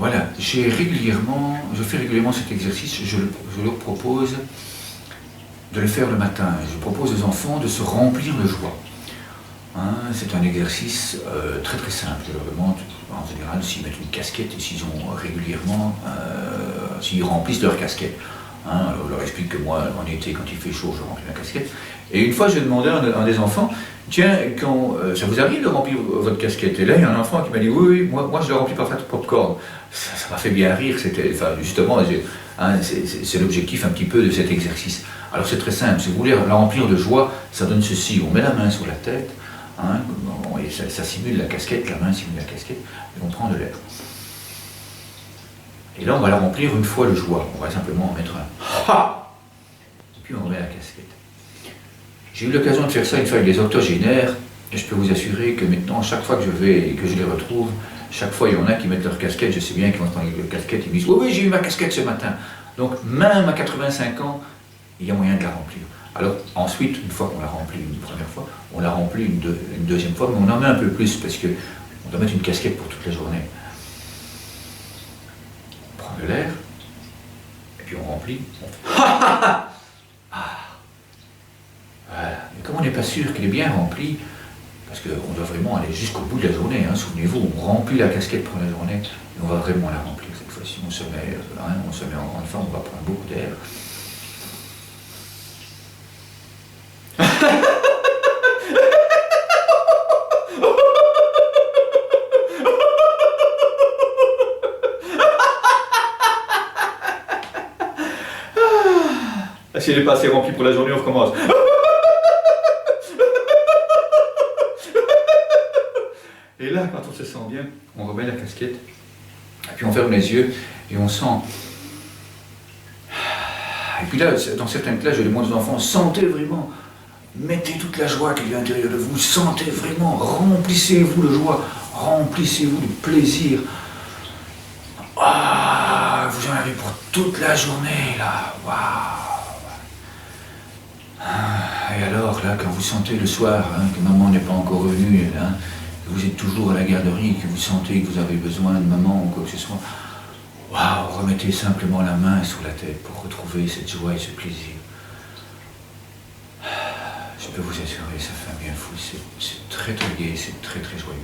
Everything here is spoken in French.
Voilà, je fais régulièrement cet exercice, je leur propose de le faire le matin. Je propose aux enfants de se remplir de joie. Hein, c'est un exercice très très simple. Je leur demande en général s'ils mettent une casquette et s'ils ont régulièrement, s'ils remplissent leur casquette. Hein, alors je leur explique que moi, en été, quand il fait chaud, je remplis ma casquette. Et une fois, j'ai demandé à un des enfants, tiens, quand ça vous arrive de remplir votre casquette? Et là, il y a un enfant qui m'a dit, oui, moi je le remplis par faire de popcorn. Ça m'a fait bien rire, justement, hein, c'est l'objectif un petit peu de cet exercice. Alors c'est très simple, si vous voulez la remplir de joie, ça donne ceci, on met la main sur la tête, hein, et ça simule la casquette, la main simule la casquette, et on prend de l'air. Et là, on va la remplir une fois de joie. On va simplement en mettre un ha, et puis on remet la casquette. J'ai eu l'occasion de faire ça une fois avec des octogénaires, et je peux vous assurer que maintenant, chaque fois que je vais et que je les retrouve, chaque fois il y en a qui mettent leur casquette, je sais bien qu'ils vont se prendre leur casquette, ils me disent oui, j'ai eu ma casquette ce matin. Donc même à 85 ans, il y a moyen de la remplir. Alors ensuite, une fois qu'on l'a remplie une première fois, on la remplit une deuxième fois, mais on en met un peu plus parce qu'on doit mettre une casquette pour toute la journée. De l'air, et puis on remplit, on fait voilà. Et comme on n'est pas sûr qu'il est bien rempli, parce qu'on doit vraiment aller jusqu'au bout de la journée, hein, souvenez-vous, on remplit la casquette pour la journée, et on va vraiment la remplir cette fois-ci. On se met en grande forme, on va prendre beaucoup d'air. Si elle n'est pas assez remplie pour la journée, on recommence. Et là, quand on se sent bien, on remet la casquette, et puis on ferme les yeux, et on sent. Et puis là, dans certaines classes, je demande aux enfants, sentez vraiment, mettez toute la joie qu'il y a à l'intérieur de vous, sentez vraiment, remplissez-vous de joie, remplissez-vous de plaisir. Ah, vous en avez pour toute la journée, là, waouh. Et alors, là, quand vous sentez le soir, hein, que maman n'est pas encore revenue, hein, que vous êtes toujours à la garderie, que vous sentez que vous avez besoin de maman ou quoi que ce soit, waouh, remettez simplement la main sur la tête pour retrouver cette joie et ce plaisir. Je peux vous assurer, ça fait un bien fou, c'est très très gai, c'est très très joyeux.